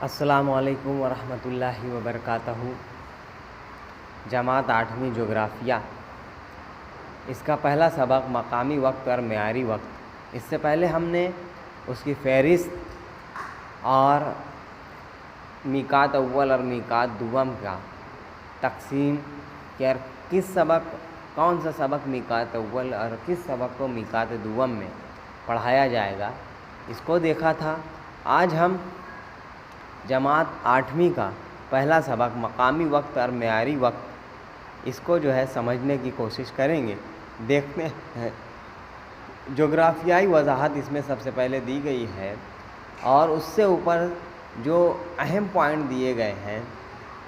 السلام علیکم ورحمۃ اللہ وبرکاتہ۔ جماعت 8ویں جغرافیہ، اس کا پہلا سبق مقامی وقت اور معیاری وقت۔ اس سے پہلے ہم نے اس کی فہرست اور میقات اول اور میقات دوم کا تقسیم کہ کون سا سبق میقات اول اور کس سبق کو میقات دوم میں پڑھایا جائے گا، اس کو دیکھا تھا۔ آج ہم جماعت 8ویں کا پہلا سبق مقامی وقت اور معیاری وقت، اس کو سمجھنے کی کوشش کریں گے۔ دیکھتے ہیں، جغرافیائی وضاحت اس میں سب سے پہلے دی گئی ہے، اور اس سے اوپر جو اہم پوائنٹ دیے گئے ہیں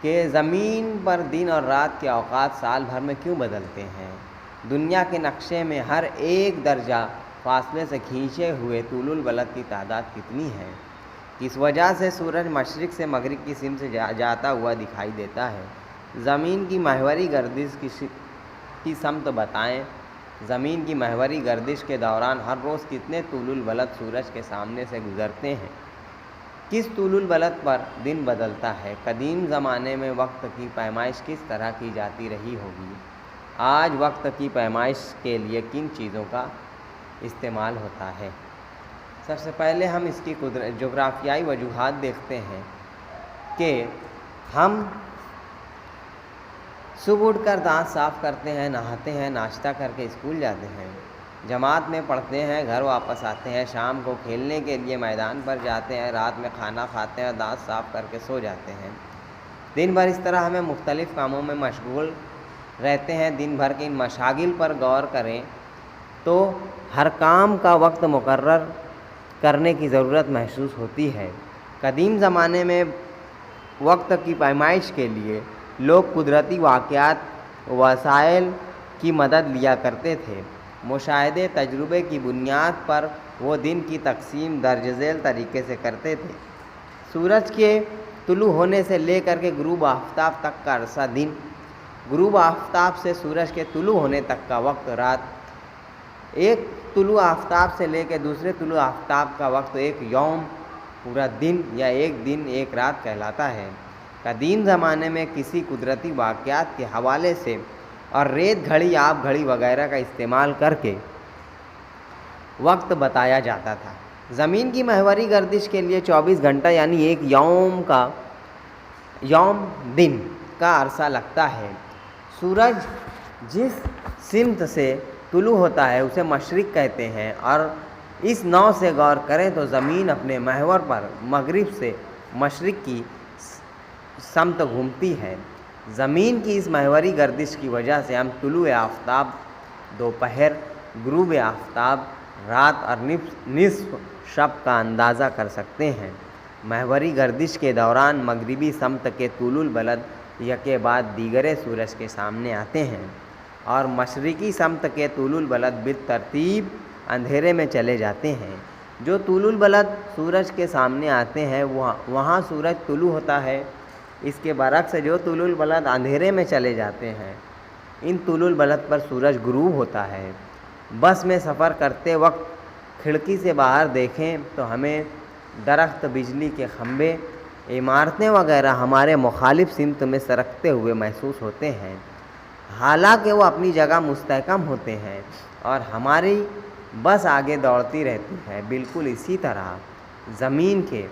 کہ زمین پر دن اور رات کے اوقات سال بھر میں کیوں بدلتے ہیں، دنیا کے نقشے میں ہر ایک درجہ فاصلے سے کھینچے ہوئے طول البلد کی تعداد کتنی ہے، کس وجہ سے سورج مشرق سے مغرب کی سمت سے جاتا ہوا دکھائی دیتا ہے، زمین کی محوری گردش کی سمت بتائیں، زمین کی محوری گردش کے دوران ہر روز کتنے طول البلد سورج کے سامنے سے گزرتے ہیں، کس طول البلد پر دن بدلتا ہے، قدیم زمانے میں وقت کی پیمائش کس طرح کی جاتی رہی ہوگی، آج وقت کی پیمائش کے لیے کن چیزوں کا استعمال ہوتا ہے۔ سب سے پہلے ہم اس کی جغرافیائی وجوہات دیکھتے ہیں کہ ہم صبح اٹھ کر دانت صاف کرتے ہیں، نہاتے ہیں، ناشتہ کر کے اسکول جاتے ہیں، جماعت میں پڑھتے ہیں، گھر واپس آتے ہیں، شام کو کھیلنے کے لیے میدان پر جاتے ہیں، رات میں کھانا کھاتے ہیں اور دانت صاف کر کے سو جاتے ہیں۔ دن بھر اس طرح ہمیں مختلف کاموں میں مشغول رہتے ہیں۔ دن بھر کے ان مشاغل پر غور کریں تو ہر کام کا وقت مقرر کرنے کی ضرورت محسوس ہوتی ہے۔ قدیم زمانے میں وقت کی پیمائش کے لیے لوگ قدرتی واقعات وسائل کی مدد لیا کرتے تھے۔ مشاہدے تجربے کی بنیاد پر وہ دن کی تقسیم درج ذیل طریقے سے کرتے تھے۔ سورج کے طلوع ہونے سے لے کر کے غروب آفتاب تک کا عرصہ دن، غروب آفتاب سے سورج کے طلوع ہونے تک کا وقت رات، ایک طلوع آفتاب سے لے کے دوسرے طلوع آفتاب کا وقت ایک یوم، پورا دن یا ایک دن ایک رات کہلاتا ہے۔ قدیم زمانے میں کسی قدرتی واقعات کے حوالے سے اور ریت گھڑی، آب گھڑی وغیرہ کا استعمال کر کے وقت بتایا جاتا تھا۔ زمین کی محوری گردش کے لیے 24 گھنٹہ یعنی ایک یوم دن کا عرصہ لگتا ہے۔ سورج جس سمت سے طلوع ہوتا ہے اسے مشرق کہتے ہیں، اور اس نو سے غور کریں تو زمین اپنے محور پر مغرب سے مشرق کی سمت گھومتی ہے۔ زمین کی اس محوری گردش کی وجہ سے ہم طلوع آفتاب دوپہر، غروب آفتاب رات اور نصف شب کا اندازہ کر سکتے ہیں۔ محوری گردش کے دوران مغربی سمت کے طول البلد یکے بعد دیگرے سورج کے سامنے آتے ہیں، اور مشرقی سمت کے طول البلد بالترتیب اندھیرے میں چلے جاتے ہیں۔ جو طول البلد سورج کے سامنے آتے ہیں وہاں سورج طلوع ہوتا ہے، اس کے برعکس جو طول البلد اندھیرے میں چلے جاتے ہیں ان طول البلد پر سورج غروب ہوتا ہے۔ بس میں سفر کرتے وقت کھڑکی سے باہر دیکھیں تو ہمیں درخت، بجلی کے کھمبے، عمارتیں وغیرہ ہمارے مخالف سمت میں سرکتے ہوئے محسوس ہوتے ہیں، حالانکہ وہ اپنی جگہ مستحکم ہوتے ہیں اور ہماری بس آگے دوڑتی رہتی ہے۔ بالکل اسی طرح زمین کے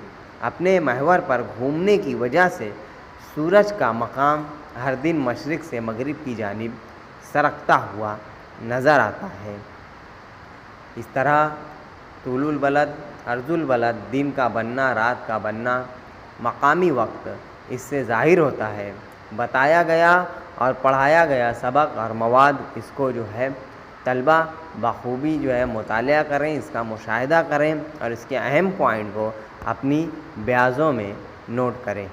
اپنے محور پر گھومنے کی وجہ سے سورج کا مقام ہر دن مشرق سے مغرب کی جانب سرکتا ہوا نظر آتا ہے۔ اس طرح طول البلد، عرض البلد، دن کا بننا، رات کا بننا، مقامی وقت اس سے ظاہر ہوتا ہے۔ بتایا گیا اور پڑھایا گیا سبق اور مواد، اس کو طلبہ بخوبی مطالعہ کریں، اس کا مشاہدہ کریں اور اس کے اہم پوائنٹ کو اپنی بیاضوں میں نوٹ کریں۔